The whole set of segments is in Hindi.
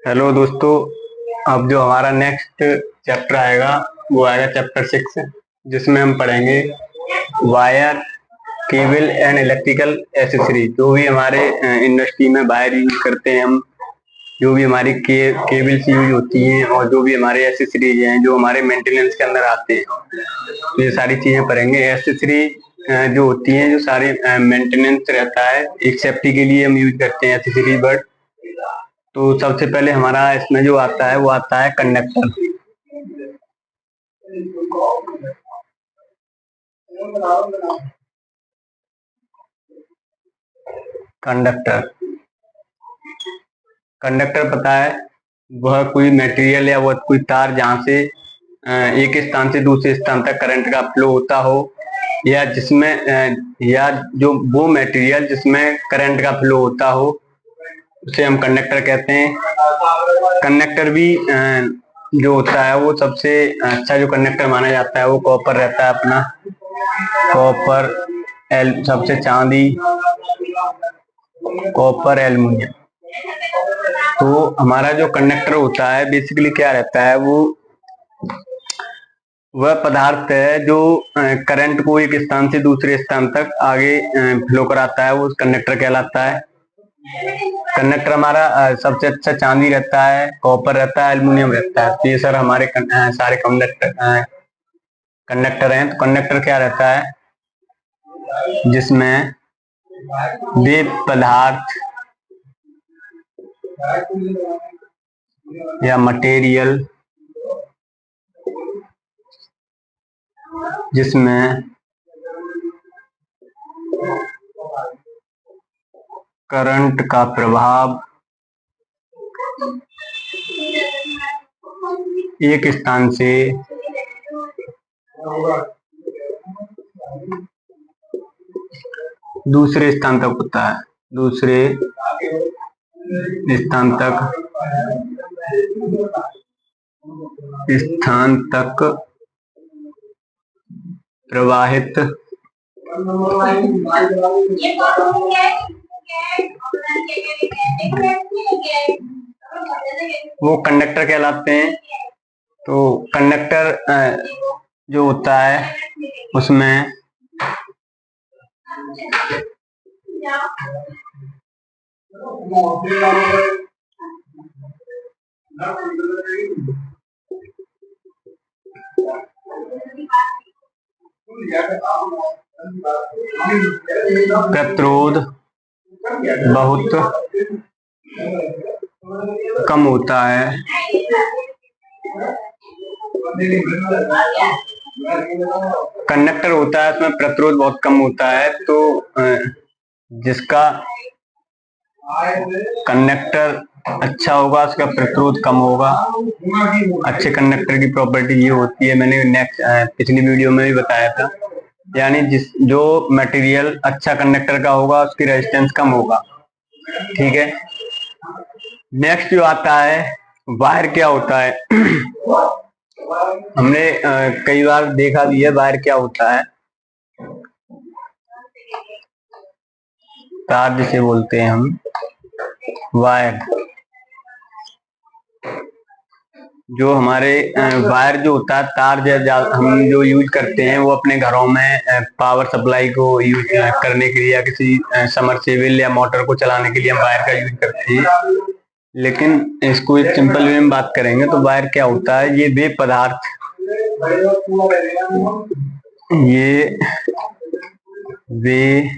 हेलो दोस्तों। अब जो हमारा नेक्स्ट चैप्टर आएगा वो आएगा चैप्टर 6, जिसमें हम पढ़ेंगे wire, cable and electrical accessory. जो भी हमारे इंडस्ट्री में वायर यूज करते हैं हम, जो भी हमारी केबल्स यूज होती हैं और जो भी हमारे एसेसरीज हैं जो हमारे मेंटेनेंस के अंदर आते हैं, तो ये सारी चीजें पढ़ेंगे। एसेसरी जो होती हैं, जो सारी मेंटेनेंस रहता है, एक सेफ्टी के लिए हम यूज करते हैं एसेसरी वर्ड। तो सबसे पहले हमारा इसमें जो आता है वो आता है कंडक्टर। कंडक्टर कंडक्टर पता है, वह कोई मटेरियल या वह कोई तार जहाँ से एक स्थान से दूसरे स्थान तक करंट का फ्लो होता हो, या जिसमें या जो वो मटेरियल जिसमें करंट का फ्लो होता हो, उसे हम कंडक्टर कहते हैं। कंडक्टर भी जो होता है वो सबसे अच्छा जो कंडक्टर माना जाता है वो कॉपर रहता है अपना। कॉपर, सबसे चांदी, कॉपर, एल्युमिनियम। तो हमारा जो कंडक्टर होता है बेसिकली क्या रहता है, वो वह पदार्थ है जो करंट को एक स्थान से दूसरे स्थान तक आगे फ्लो कराता है, वो कंडक्टर कहलाता है। कंडक्टर हमारा सबसे अच्छा चांदी रहता है, कॉपर रहता है, एल्युमिनियम रहता है। तो ये सर हमारे सारे कंडक्टर हैं। तो कंडक्टर क्या रहता है, जिसमें वे पदार्थ या मटेरियल जिसमें करंट का प्रभाव एक स्थान से दूसरे स्थान तक होता है, दूसरे स्थान तक प्रवाहित वो कंडक्टर कहलाते हैं। तो कंडक्टर जो होता है उसमें प्रतिरोध बहुत कम होता है। कंडक्टर होता है उसमें प्रतिरोध बहुत कम होता है, तो जिसका कंडक्टर अच्छा होगा उसका प्रतिरोध कम होगा। अच्छे कंडक्टर की प्रॉपर्टी ये होती है, मैंने पिछली वीडियो में भी बताया था, यानी जो मटेरियल अच्छा कंडक्टर का होगा उसकी रेजिस्टेंस कम होगा। ठीक है। नेक्स्ट जो आता है वायर, क्या होता है हमने कई बार देखा भी है। वायर क्या होता है, तार जिसे बोलते हैं हम वायर। जो हमारे वायर जो होता है, तार हम जो यूज करते हैं वो अपने घरों में पावर सप्लाई को यूज करने के लिए या किसी समरसेबल या मोटर को चलाने के लिए हम वायर का यूज करते हैं। लेकिन इसको एक सिंपल वे में बात करेंगे तो वायर क्या होता है, ये वे पदार्थ, ये वे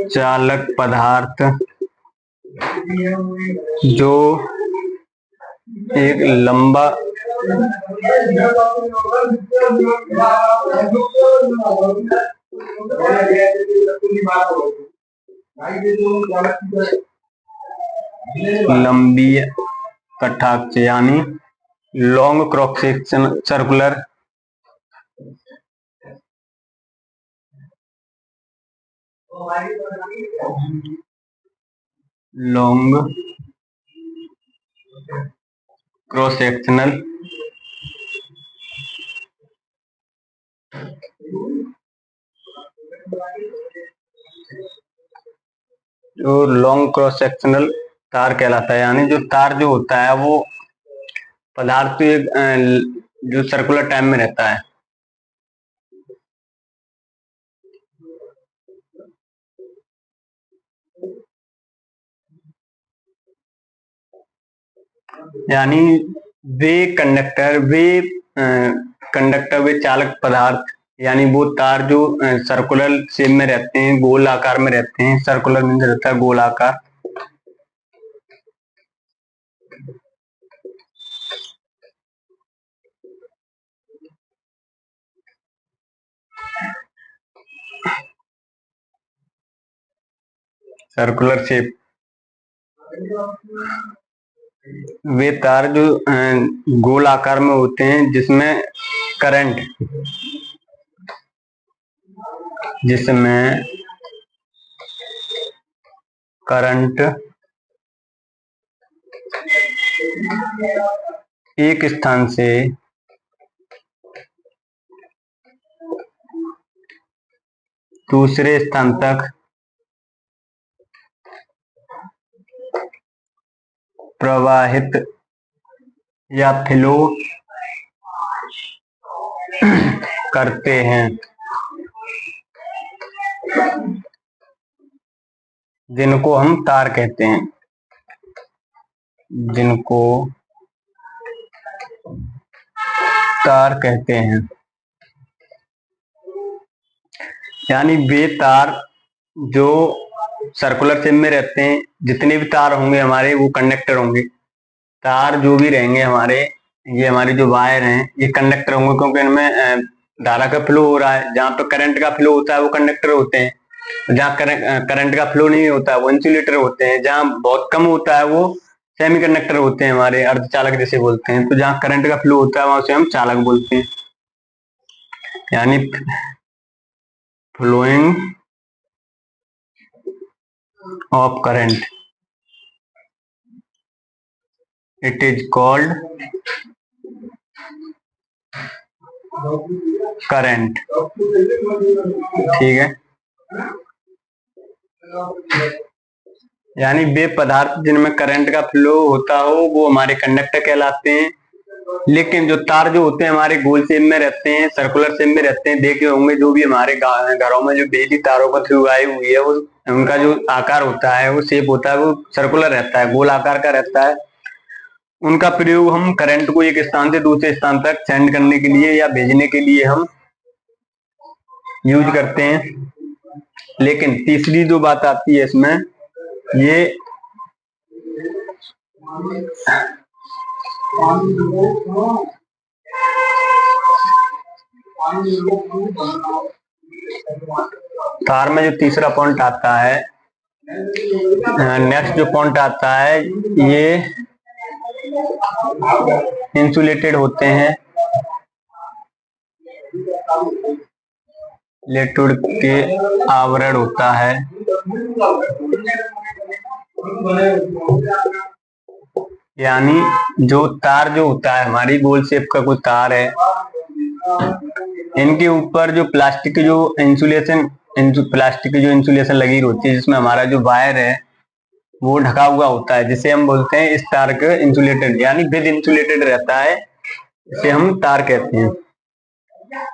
चालक पदार्थ जो एक लंबा लंबी कटाक्ष यानी long cross section, circular long cross sectional जो लॉन्ग क्रॉस सेक्शनल तार कहलाता है। यानी जो तार जो होता है वो पदार्थ जो सर्कुलर टाइम में रहता है। यानी वे चालक पदार्थ, यानी वो तार जो सर्कुलर शेप में रहते हैं, गोल आकार में रहते हैं। सर्कुलर मीन्स रहता है गोल आकार। सर्कुलर शेप, वे तार जो गोल आकार में होते हैं जिसमें करंट एक स्थान से दूसरे स्थान तक प्रवाहित या फ्लो करते हैं, जिनको हम तार कहते हैं। यानी वे तार जो सर्कुलर शेप में रहते हैं, जितने भी तार होंगे हमारे वो कंडक्टर होंगे। तार जो भी रहेंगे हमारे, ये हमारे जो वायर हैं ये कंडक्टर होंगे, क्योंकि इनमें धारा का फ्लो हो रहा है। जहाँ पे करंट का फ्लो होता है वो कंडक्टर होते हैं, जहाँ करंट का फ्लो नहीं होता है वो इंसुलेटर होते हैं, जहाँ बहुत कम होता है वो सेमीकंडक्टर होते हैं, हमारे अर्धचालक जिसे बोलते हैं। तो जहाँ करंट का फ्लो होता है वहां से हम चालक बोलते हैं। यानी flowing of current, it is called current. ठीक है। यानी वे पदार्थ जिनमें करंट का फ्लो होता हो वो हमारे कंडक्टर कहलाते हैं। लेकिन जो तार जो होते हैं हमारे गोल शेप में रहते हैं, सर्कुलर शेप में रहते हैं। देखे होंगे जो भी हमारे घरों में जो बिजली तारों पर थ्रू आई हुई है, वो उनका जो आकार होता है, वो शेप होता है, वो सर्कुलर रहता है, गोल आकार का रहता है। उनका प्रयोग हम करंट को एक स्थान से दूसरे स्थान तक सेंड करने के लिए या भेजने के लिए हम यूज करते हैं। लेकिन तीसरी जो बात आती है इसमें, ये तार में जो तीसरा पॉइंट आता है, नेक्स्ट जो पॉइंट आता है, ये इंसुलेटेड होते हैं। इलेक्ट्रोड के आवरण होता है। यानी जो तार जो होता है, हमारी गोल शेप का कोई तार है, इनके ऊपर जो प्लास्टिक की जो इंसुलेशन लगी होती है, जिसमें हमारा जो वायर है वो ढका हुआ होता है, जिसे हम बोलते हैं इस तार का इंसुलेटेड, यानी विद इंसुलेटेड रहता है, इसे हम तार कहते हैं।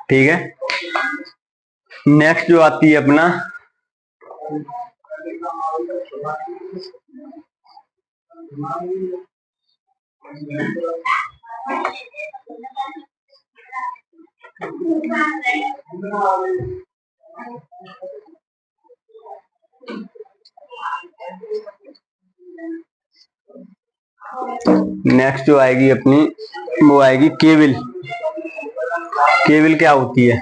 ठीक है। नेक्स्ट जो आती है अपना नेक्स्ट जो आएगी अपनी, वो आएगी केबल। केबल क्या होती है?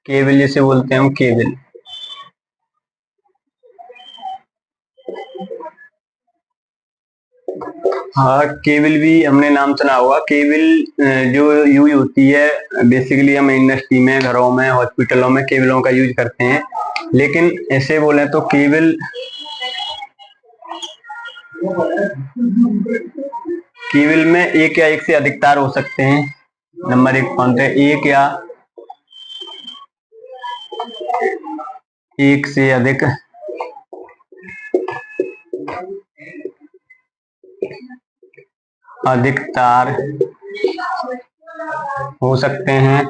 केबल जिसे बोलते हैं हम केबल। हाँ, केबल भी हमने नाम सुना होगा। केबल जो यूज होती है, बेसिकली हम इंडस्ट्री में, घरों में, हॉस्पिटलों में केबलों का यूज करते हैं। लेकिन ऐसे बोले तो केबल में एक या एक से अधिक तार हो सकते हैं। नंबर 1 पॉइंट है, एक से अधिक अधिक तार हो सकते हैं।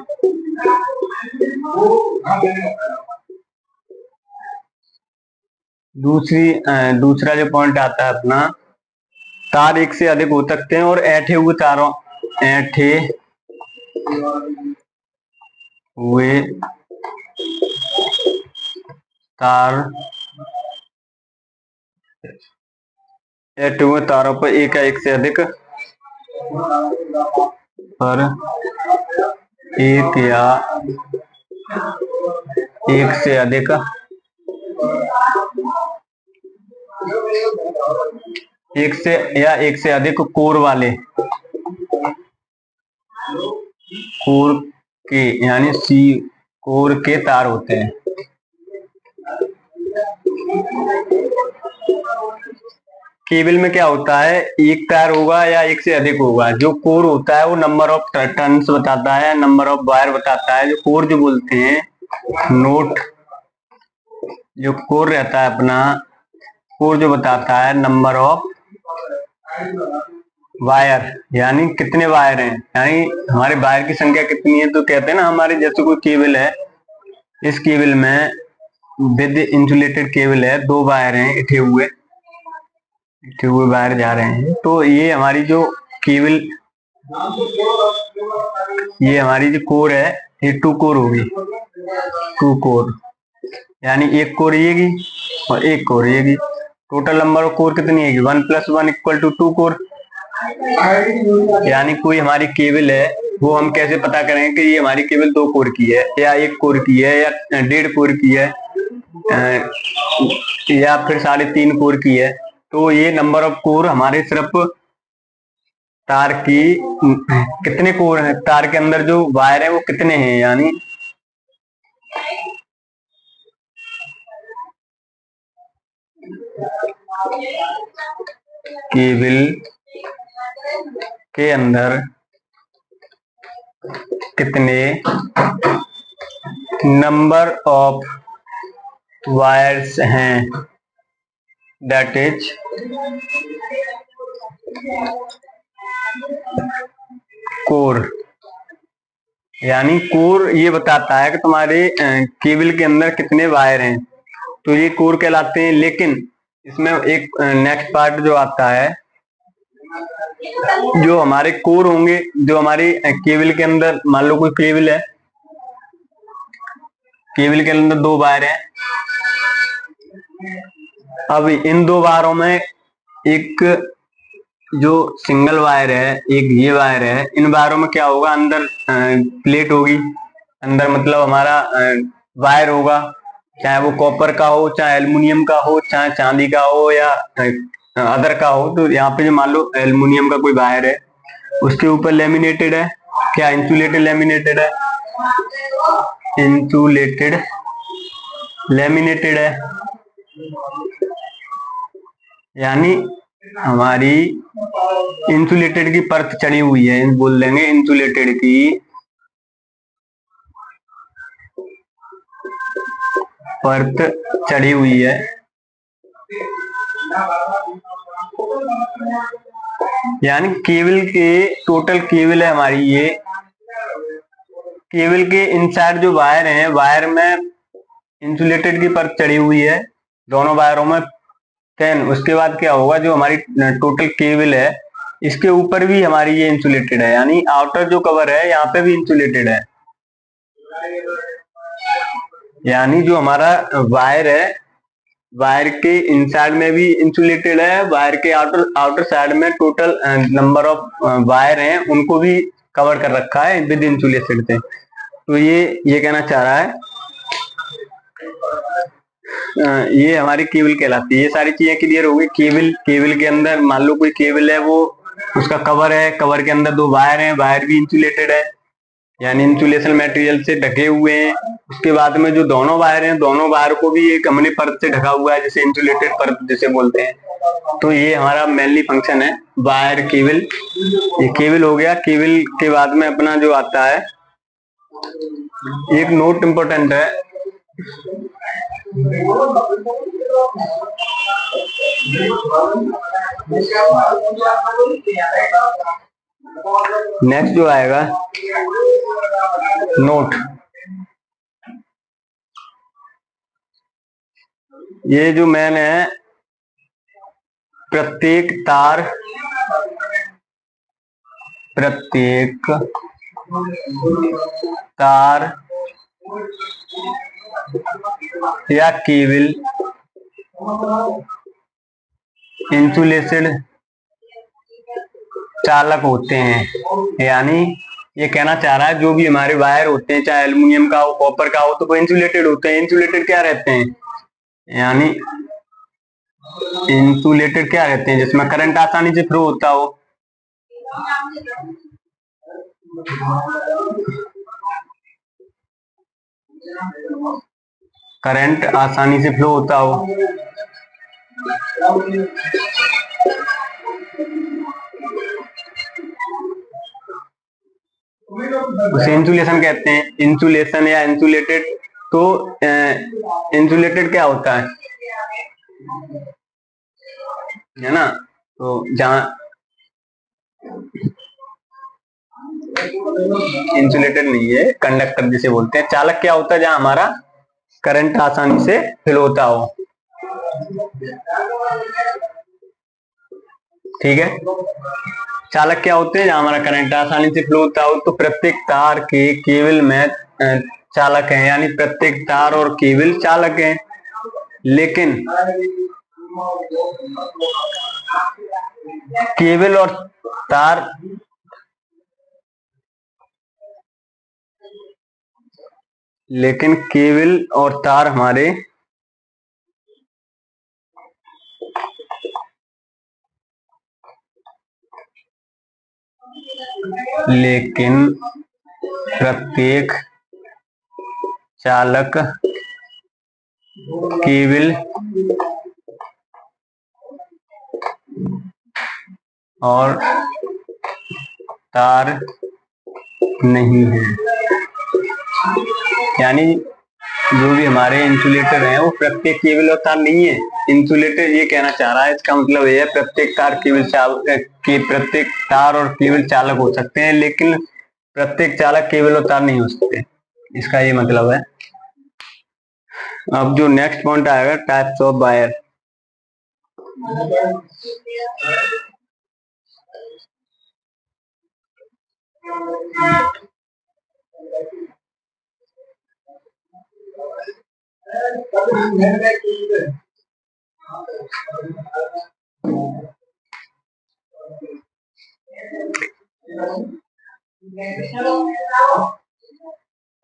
दूसरा जो पॉइंट आता है अपना, तार एक से अधिक हो सकते हैं और ऐंठे हुए तारों पर एक या एक से अधिक पर एक या एक से अधिक एक से अधिक कोर वाले कोर के यानी सी कोर के तार होते हैं। केबल में क्या होता है, एक तार होगा या एक से अधिक होगा। जो कोर होता है वो नंबर ऑफ टर्न्स बताता है, नंबर ऑफ वायर बताता है। जो कोर जो बोलते हैं नोट, जो कोर रहता है अपना, कोर जो बताता है नंबर ऑफ वायर, यानी कितने वायर हैं, यानी हमारे वायर की संख्या कितनी है। तो कहते हैं ना, हमारे जैसे कोई केबल है, इस केबल में विद इंसुलेटेड केबल है, 2 वायर हैं इठे हुए वायर जा रहे हैं। तो ये हमारी जो केबल, ये हमारी जो कोर है, ये 2 कोर होगी, 2 कोर, यानी एक कोर ये की और एक कोर ये की। टोटल नंबर ऑफ कोर कितनी है, 1 + 1 = 2 कोर। यानी कोई हमारी केबल है, वो हम कैसे पता करेंगे कि ये हमारी केबल 2 कोर की है या 1 कोर की है या 1.5 कोर की है या फिर 3.5 कोर की है। तो ये नंबर ऑफ कोर हमारे सिर्फ तार की कितने कोर हैं, तार के अंदर जो वायर है वो कितने हैं, यानी केबल के अंदर कितने नंबर ऑफ वायर्स हैं, दैट इज कोर। यानी कोर ये बताता है कि तुम्हारे केबल के अंदर कितने वायर हैं, तो ये कोर कहलाते हैं। लेकिन इसमें एक नेक्स्ट पार्ट जो आता है, जो हमारे कोर होंगे, जो हमारी केबल के अंदर, मान लो कोई केबल है, केबल के अंदर 2 वायर हैं। अब इन 2 वायरों में एक जो सिंगल वायर है, एक ये वायर है, इन वायरों में क्या होगा, अंदर प्लेट होगी, अंदर मतलब हमारा वायर होगा, चाहे वो कॉपर का हो, चाहे एल्युमिनियम का हो, चाहे चांदी का हो या अदर का हो। तो यहाँ पे जो मान लो एल्युमिनियम का कोई वायर है, उसके ऊपर लेमिनेटेड है, क्या इंसुलेटेड लेमिनेटेड है, इंसुलेटेड लेमिनेटेड है, यानी हमारी इंसुलेटेड की परत चढ़ी हुई है, बोल देंगे इंसुलेटेड की परत चढ़ी हुई है। यानी केबल के, टोटल केबल है हमारी, ये केबल के इनसाइड जो वायर हैं, वायर में इंसुलेटेड की परत चढ़ी हुई है दोनों वायरों में। देन उसके बाद क्या होगा, जो हमारी टोटल केबल है, इसके ऊपर भी हमारी ये इंसुलेटेड है, यानी आउटर जो कवर है यहाँ पे भी इंसुलेटेड है। यानी जो हमारा वायर है, वायर के इनसाइड में भी इंसुलेटेड है, वायर के आउटर साइड में टोटल नंबर ऑफ वायर हैं, उनको भी कवर कर रखा है विद इंसुलेटेड से। तो ये कहना चाह रहा है, ये हमारी केबल कहलाती है। ये सारी चीजें क्लियर हो गई। केबल के अंदर मान लो कोई केबल है, वो उसका कवर है, कवर के अंदर 2 वायर हैं, वायर भी इंसुलेटेड है, यानी इंसुलेशन मटेरियल से ढके हुए हैं। उसके बाद में जो दोनों वायर हैं, दोनों वायर को भी एक हमने परत से ढका हुआ है, जैसे इंसुलेटेड परत जिसे बोलते हैं। तो ये हमारा मेनली फंक्शन है वायर केबल। ये केबल हो गया। केबल के बाद में अपना जो आता है, एक नोट इंपॉर्टेंट है, नेक्स्ट जो आएगा नोट। ये जो मैन है, प्रत्येक तार या केबल इंसुलेटेड चालक होते हैं। यानी ये कहना चाह रहा है जो भी हमारे वायर होते हैं, चाहे एल्युमिनियम का हो, कॉपर का हो, तो वो इंसुलेटेड होते हैं। इंसुलेटेड क्या रहते हैं, यानी इंसुलेटेड क्या रहते हैं, जिसमें करंट आसानी से फ्लो होता हो। करंट आसानी से फ्लो होता हो। उसे इंसुलेशन कहते हैं। इंसुलेशन या इंसुलेटेड। तो इंसुलेटेड क्या होता है ना, तो जहां इंसुलेटेड नहीं है, कंडक्टर जिसे बोलते हैं। चालक क्या होता है, जहां हमारा करंट आसानी से फ्लो होता हो। ठीक है, चालक क्या होते हैं, जहां हमारा करंट आसानी से फ्लो होता हो। तो प्रत्येक तार के केबल में चालक है, यानी प्रत्येक तार और केबल चालक है। लेकिन केबल और तार हमारे प्रत्येक चालक केबल और तार नहीं है। यानी जो भी हमारे इंसुलेटर हैं वो प्रत्येक केबल और तार नहीं है। इंसुलेटर ये कहना चाह रहा है, इसका मतलब ये है प्रत्येक प्रत्येक तार और केबल चालक हो सकते हैं, लेकिन प्रत्येक चालक केबल और तार नहीं हो सकते। इसका ये मतलब है। अब जो नेक्स्ट पॉइंट आएगा, टाइप्स ऑफ वायर।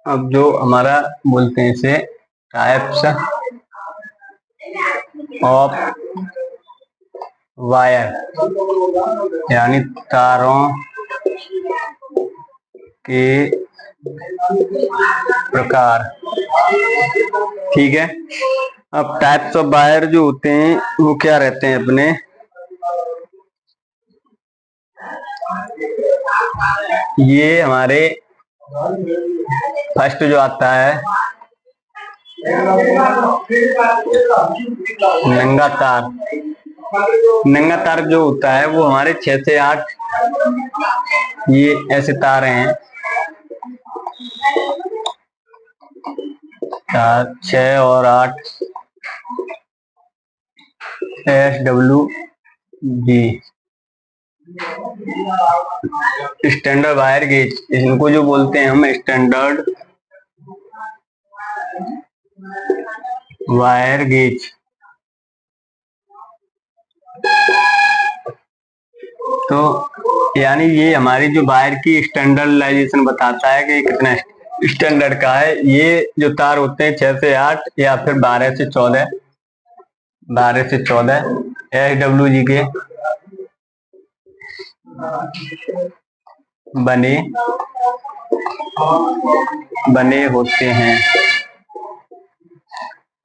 अब जो हमारा बोलते हैं इसे टाइप्स ऑफ वायर, यानी तारों के प्रकार। ठीक है, अब टाइप्स ऑफ वायर जो होते हैं वो क्या रहते हैं अपने, ये हमारे फर्स्ट जो आता है नंगा तार। नंगा तार जो होता है वो हमारे 6 से 8 ये ऐसे तार हैं, 6 और 8 SWG स्टैंडर्ड वायर गेज। इनको जो बोलते हैं हम स्टैंडर्ड वायर गेज। तो यानी ये हमारी जो वायर की स्टैंडर्डाइजेशन बताता है कि कितना स्टैंडर्ड का है। ये जो तार होते हैं 6 से 8 या फिर 12 से 14 SWG के बने होते हैं।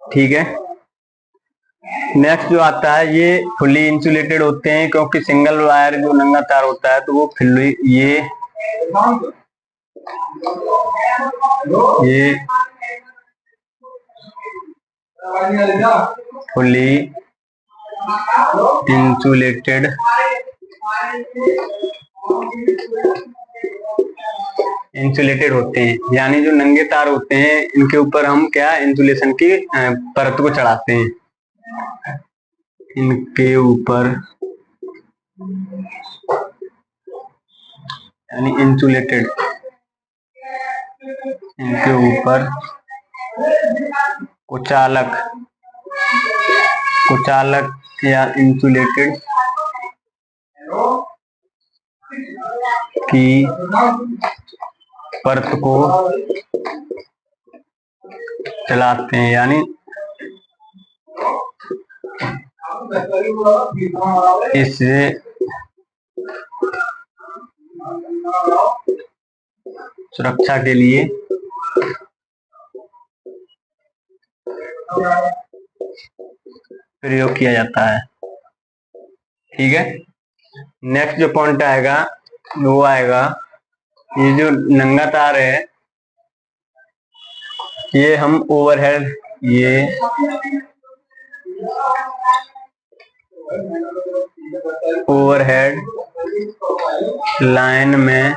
ठीक है, नेक्स्ट जो आता है ये फुली इंसुलेटेड होते हैं, क्योंकि सिंगल वायर जो नंगा तार होता है तो वो फुली इंसुलेटेड इंसुलेटेड होते हैं, यानी जो नंगे तार होते हैं इनके ऊपर हम क्या इंसुलेशन की परत को चढ़ाते हैं, इनके ऊपर, यानी इंसुलेटेड, इनके ऊपर कुचालक कुचालक या इंसुलेटेड की परत को चलाते हैं, यानी इससे सुरक्षा के लिए प्रयोग किया जाता है। ठीक है, नेक्स्ट जो पॉइंट आएगा वो आएगा, ये जो नंगा तार है ये हम ओवरहेड, ये ओवरहेड लाइन में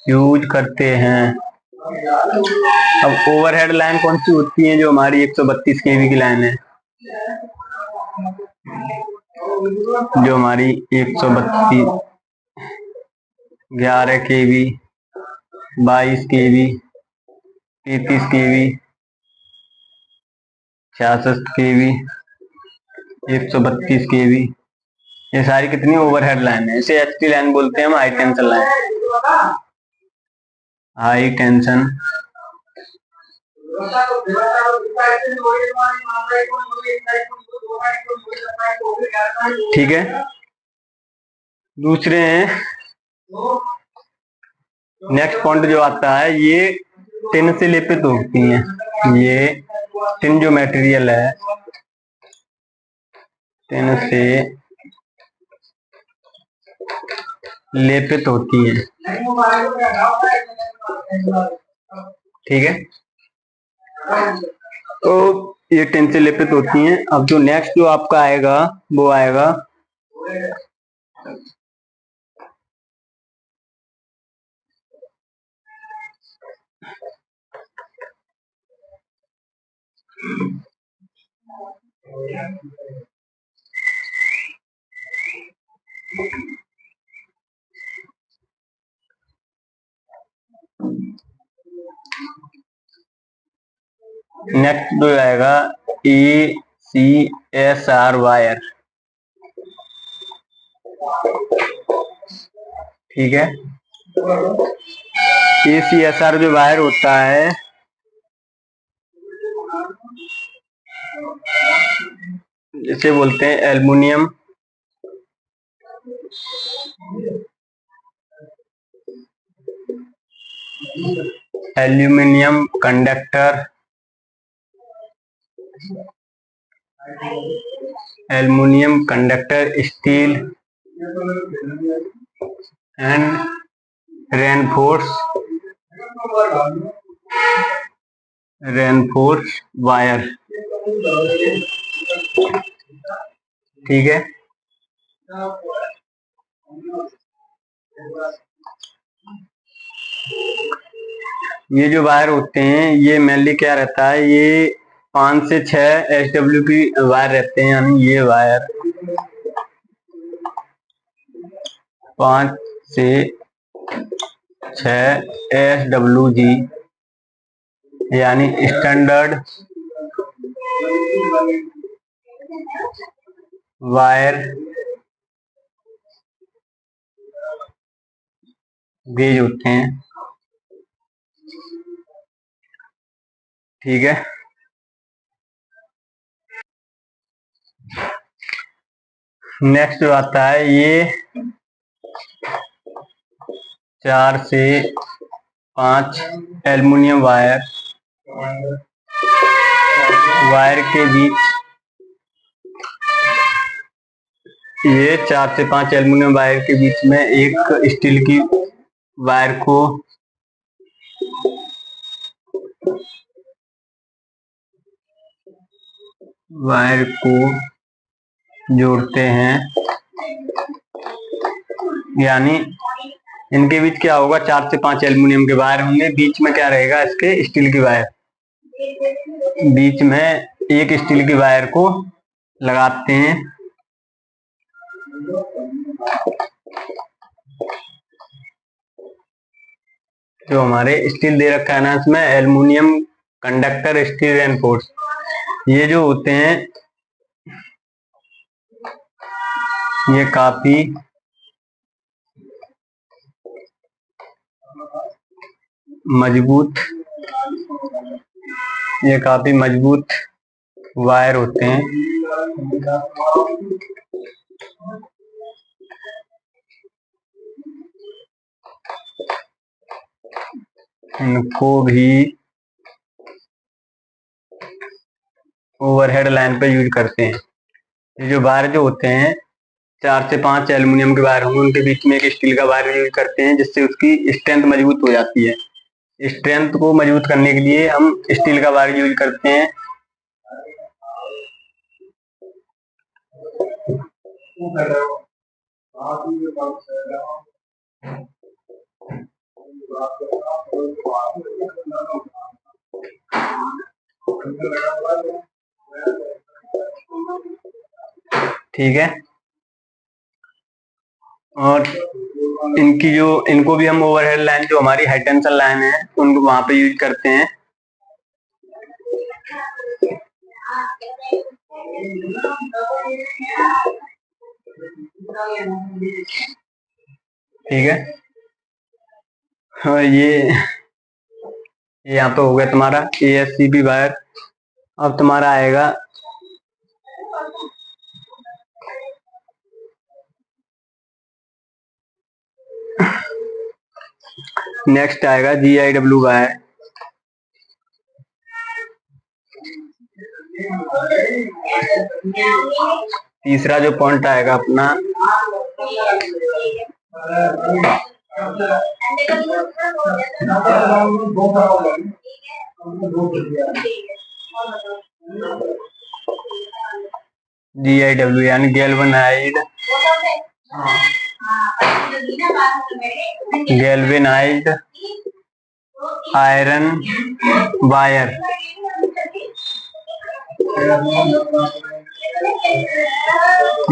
यूज करते हैं। अब ओवरहेड लाइन कौन सी होती है? जो हमारी 132 केवी की लाइन है, जो हमारी 132, 11 केवी, 22 केवी, 33 केवी, 66 केवी, 132 केवी, ये सारी कितनी ओवरहेड लाइन है। इसे एचटी लाइन बोलते हैं हम, high tension line, high tension. ठीक है, दूसरे हैं, नेक्स्ट पॉइंट जो आता है, ये टिन से लेपित होती हैं। ये टिन जो मटेरियल है, टिन से लेपित होती है। ठीक है, तो ये टिन से लेपित होती हैं। अब जो नेक्स्ट जो आपका आएगा वो आएगा नेक्स्ट जो आएगा ECSR वायर। ठीक है, ECSR जो वायर होता है इसे बोलते हैं aluminium aluminium conductor, aluminium conductor steel and reinforce wire. ठीक है, ये जो वायर होते हैं ये मेनली क्या रहता है, ये 5 से 6 SW की वायर रहते हैं, यानी ये वायर 5 से 6 SWG, यानी स्टैंडर्ड वायर गेज होते हैं। ठीक है, नेक्स्ट जो आता है, ये 4 से 5 एल्युमिनियम वायर के बीच, ये 4 से 5 एल्युमिनियम वायर के बीच में एक स्टील की वायर को वायर को जोड़ते हैं, यानी इनके बीच क्या होगा, 4 से 5 एल्युमिनियम के वायर होंगे, बीच में क्या रहेगा इसके, स्टील की वायर। बीच में एक स्टील की वायर को लगाते हैं। जो हमारे स्टील दे रखा है ना, इसमें एल्युमिनियम कंडक्टर स्टील रेनफोर्स, ये जो होते हैं ये काफी मजबूत वायर होते हैं। इनको भी ओवरहेड लाइन पे यूज करते हैं। ये जो वायर जो होते हैं 4 से 5 एल्युमिनियम के वायर होंगे, उनके बीच में एक स्टील का वायर यूज करते हैं, जिससे उसकी स्ट्रेंथ मजबूत हो जाती है। स्ट्रेंथ को मजबूत करने के लिए हम स्टील का वायर यूज करते हैं। ठीक है, और इनको भी हम ओवरहेड लाइन, जो हमारी हाई टेंशन लाइन है, उनको वहां पे यूज करते हैं। ठीक है, और ये यहाँ पे हो गया तुम्हारा ASCP वायर। अब तुम्हारा आएगा नेक्स्ट आएगा GIW वायर। तीसरा जो पॉइंट आएगा अपना, GIW यानी गैल्वेनाइज्ड आयरन वायर।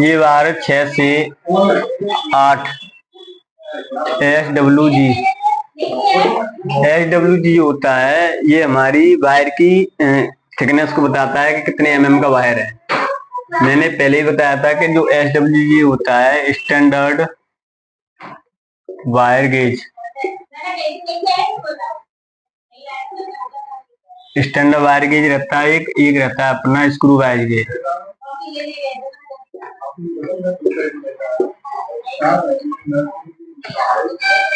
ये वायर 6 से 8 SWG होता है, ये हमारी वायर की थिकनेस को बताता है कि कितने mm का वायर है। मैंने पहले ही बताया था कि जो SWG होता है standard wire gauge, standard wire gauge रहता है एक रहता है अपना स्क्रू वायर गेज।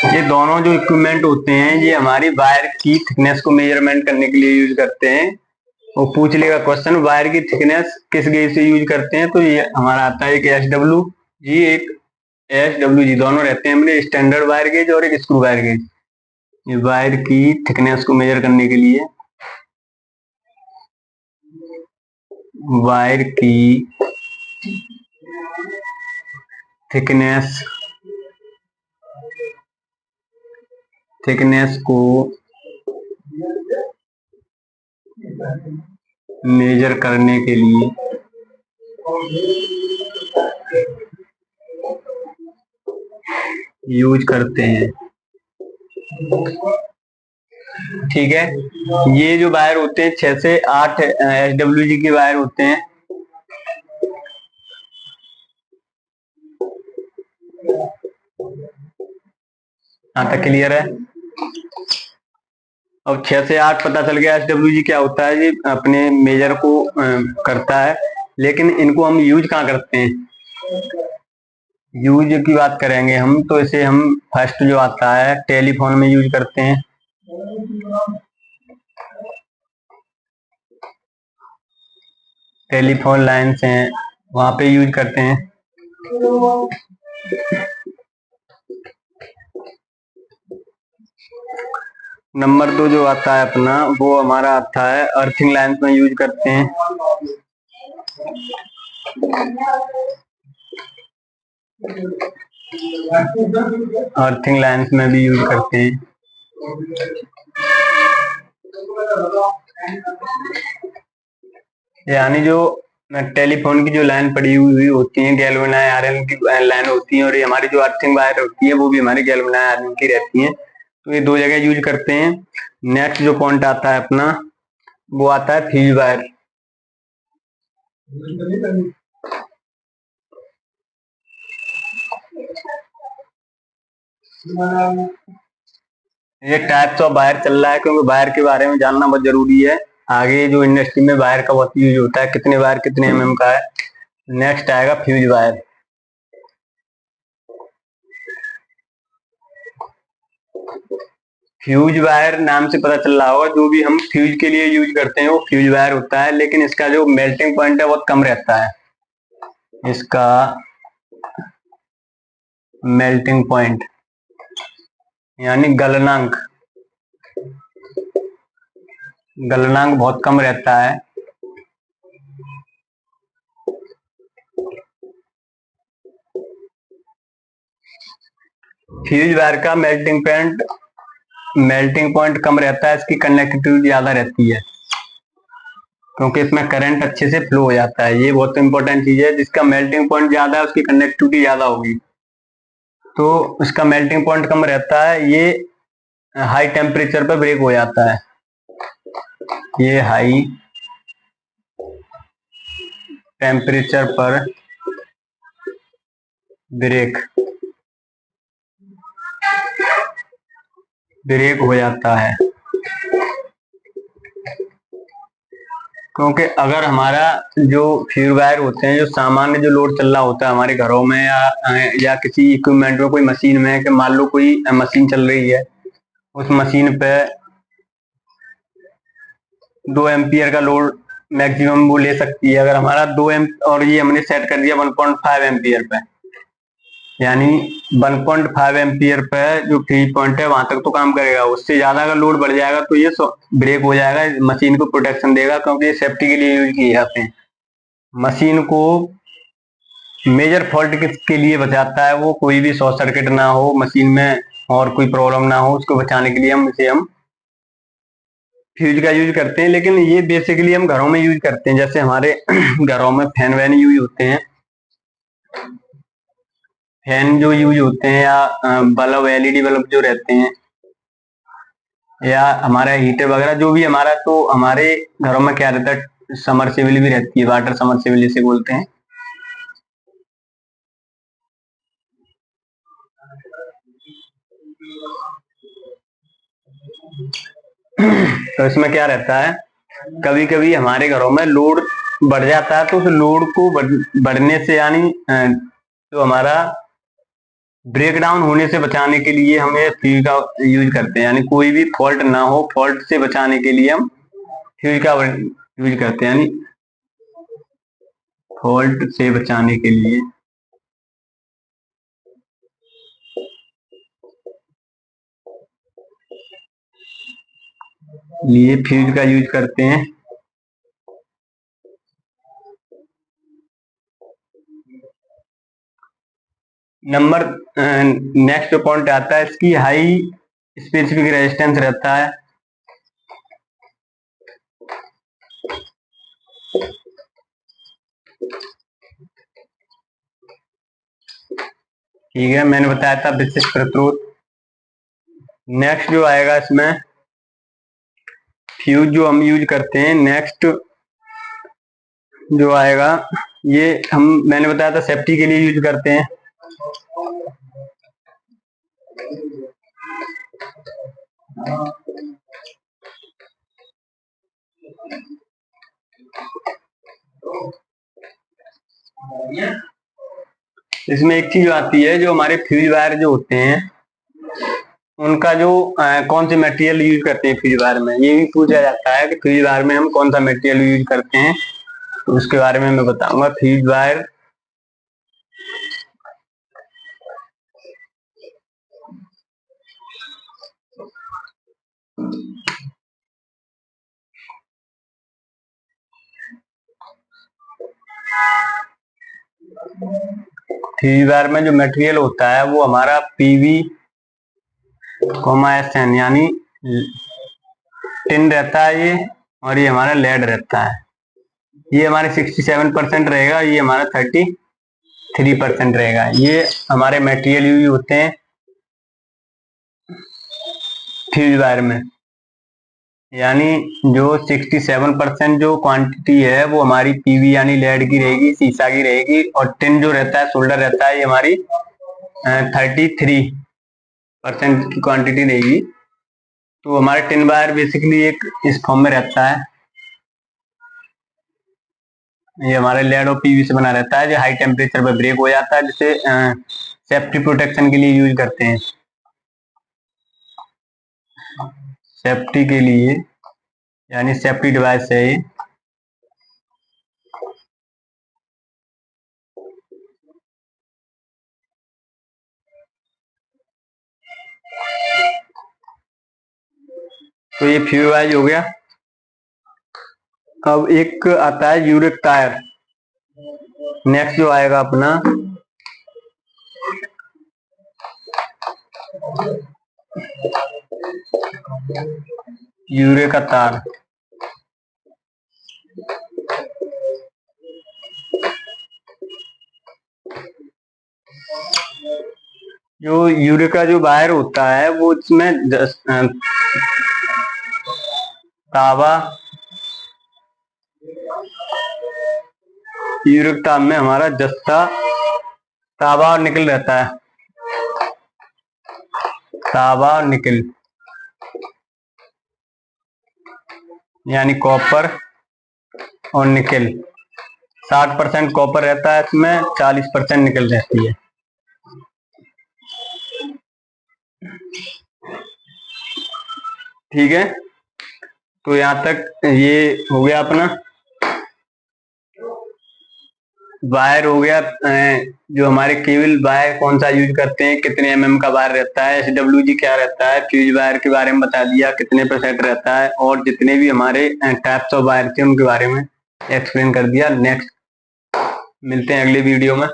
ये दोनों जो इक्विपमेंट होते हैं, ये हमारी वायर की थिकनेस को मेजरमेंट करने के लिए यूज करते हैं। वो पूछ लेगा क्वेश्चन, वायर की थिकनेस किस गेज से यूज करते हैं, तो ये हमारा आता है एक SWG, एक SWG, दोनों रहते हैं मेरे, स्टैंडर्ड वायर गेज और एक स्क्रू वायर गेज। ये वायर की थिकनेस को मेजर करने के लिए, वायर की थिकनेस को मेजर करने के लिए यूज करते हैं। ठीक है, ये जो वायर होते हैं 6 से 8 SWG के वायर होते हैं। यहाँ तक क्लियर है? अब 6 से 8 पता चल गया SWG क्या होता है, ये अपने मेजर को करता है। लेकिन इनको हम यूज कहाँ करते हैं, यूज की बात करेंगे हम, तो इसे हम फर्स्ट जो आता है टेलीफोन में यूज करते हैं। टेलीफोन लाइन्स हैं, वहां पे यूज करते हैं। नंबर 2 जो आता है अपना, वो हमारा आता है अर्थिंग लाइन्स में यूज करते हैं। अर्थिंग लाइन्स में भी यूज करते हैं। यानी जो टेलीफोन की जो लाइन पड़ी हुई होती है गैल्वेनाइज्ड आयरन की लाइन होती है, और ये हमारी जो अर्थिंग वायर होती है वो भी हमारी गैल्वेनाइज्ड आयरन की रहती है। तो ये दो जगह यूज करते हैं। नेक्स्ट जो पॉइंट आता है अपना वो आता है फ्यूज वायर। ये टाइप्स ऑफ वायर चल रहा है क्योंकि वायर के बारे में जानना बहुत जरूरी है। आगे जो इंडस्ट्री में वायर का बहुत यूज होता है, कितने वायर कितने एमएम का है। नेक्स्ट आएगा फ्यूज वायर। फ्यूज वायर नाम से पता चल रहा होगा, जो भी हम फ्यूज के लिए यूज करते हैं वो फ्यूज वायर होता है, लेकिन इसका जो मेल्टिंग पॉइंट है बहुत कम रहता है। इसका मेल्टिंग पॉइंट यानी गलनांक बहुत कम रहता है। फ्यूज वायर का मेल्टिंग पॉइंट कम रहता है, इसकी कंडक्टिविटी ज्यादा रहती है क्योंकि इसमें करंट अच्छे से फ्लो हो जाता है। ये बहुत इंपॉर्टेंट चीज है, जिसका मेल्टिंग पॉइंट ज्यादा है उसकी कंडक्टिविटी ज्यादा होगी। तो इसका मेल्टिंग पॉइंट कम रहता है, ये हाई टेम्परेचर पर ब्रेक हो जाता है। ये हाई टेम्परेचर पर ब्रेक हो जाता है। क्योंकि अगर हमारा जो फ्यूज वायर होते हैं, जो सामान्य जो लोड चल रहा होता है हमारे घरों में या किसी इक्विपमेंट में, कोई मशीन में, कि मान लो कोई मशीन चल रही है, उस मशीन पे 2 एम्पियर का लोड मैक्सिमम वो ले सकती है। अगर हमारा 2 एम्प और ये हमने सेट कर दिया 1.5 एम्पियर पे, यानी 1.5 एम्पियर पे जो फ्यूज पॉइंट है वहां तक तो काम करेगा। उससे ज्यादा अगर लोड बढ़ जाएगा तो ये ब्रेक हो जाएगा, मशीन को प्रोटेक्शन देगा, क्योंकि ये सेफ्टी के लिए यूज किए जाते हैं। मशीन को मेजर फॉल्ट किसके लिए बचाता है, वो कोई भी शॉर्ट सर्किट ना हो मशीन में और कोई प्रॉब्लम ना हो, उसको बचाने के लिए हम फ्यूज का यूज करते हैं। लेकिन ये बेसिकली हम घरों में यूज करते हैं, जैसे हमारे घरों में फैन वैन यूज होते हैं, फैन जो यूज होते हैं, या बल्ब एलईडी बल्ब जो रहते हैं, या हमारा हीटर वगैरह जो भी हमारा, तो हमारे घरों में क्या रहता है, समरसेबल भी रहती है, वाटर समरसेबल जिसे बोलते हैं। तो इसमें क्या रहता है, कभी कभी हमारे घरों में लोड बढ़ जाता है, तो उस लोड को बढ़ने से यानी जो हमारा ब्रेकडाउन होने से बचाने के लिए हम ये फ्यूज का यूज करते हैं। यानी कोई भी फॉल्ट ना हो, फॉल्ट से बचाने के लिए हम फ्यूज का यूज करते हैं, यानी फॉल्ट से बचाने के लिए फ्यूज का यूज करते हैं। नंबर नेक्स्ट जो पॉइंट आता है, इसकी हाई स्पेसिफिक रेजिस्टेंस रहता है। ठीक है, मैंने बताया था विशिष्ट प्रतिरोध। नेक्स्ट जो आएगा इसमें फ्यूज जो हम यूज करते हैं, नेक्स्ट जो आएगा ये मैंने बताया था सेफ्टी के लिए यूज करते हैं। इसमें एक चीज आती है, जो हमारे फ्यूज वायर जो होते हैं उनका जो कौन से मटेरियल यूज करते हैं फ्यूज वायर में, ये भी पूछा जाता है कि फ्यूज वायर में हम कौन सा मटेरियल यूज करते हैं। तो उसके बारे में मैं बताऊंगा। फ्यूज वायर फ्यूज वायर में जो मटेरियल होता है वो हमारा PV, SN यानी टिन रहता है ये, और ये हमारा लेड रहता है। ये हमारे 67% रहेगा, ये हमारा 33% रहेगा। ये हमारे मटेरियल यूज होते हैं फ्यूज वायर में, यानी जो 67% जो क्वांटिटी है वो हमारी PV यानी लेड की रहेगी, सीसा की रहेगी, और टिन जो रहता है, सोल्डर रहता है, ये हमारी 33% की क्वांटिटी रहेगी। तो हमारे टिन वायर बेसिकली एक इस फॉर्म में रहता है। ये हमारे लेड और PV से बना रहता है, जो हाई टेम्परेचर पर ब्रेक हो जाता है, जिसे सेफ्टी प्रोटेक्शन के लिए यूज करते हैं। सेफ्टी के लिए यानी सेफ्टी डिवाइस है ये। तो ये फ्यूज वाइज हो गया। अब एक आता है यूरिक टायर। नेक्स्ट जो आएगा अपना यूरिक का तार। जो यूरिक का जो वायर होता है वो इसमें तांबा, यूरिक तार में हमारा जस्ता तांबा और निकल रहता है। तांबा और निकल यानी कॉपर और निकल। 60% कॉपर रहता है इसमें, 40% निकल रहती है। ठीक है, तो यहाँ तक ये हो गया अपना वायर हो गया। जो हमारे केबल वायर कौन सा यूज करते हैं, कितने mm का वायर रहता है, SWG क्या रहता है, फ्यूज वायर के बारे में बता दिया, कितने % रहता है, और जितने भी हमारे टाइप्स ऑफ वायर थे उनके बारे में एक्सप्लेन कर दिया। नेक्स्ट मिलते हैं अगले वीडियो में।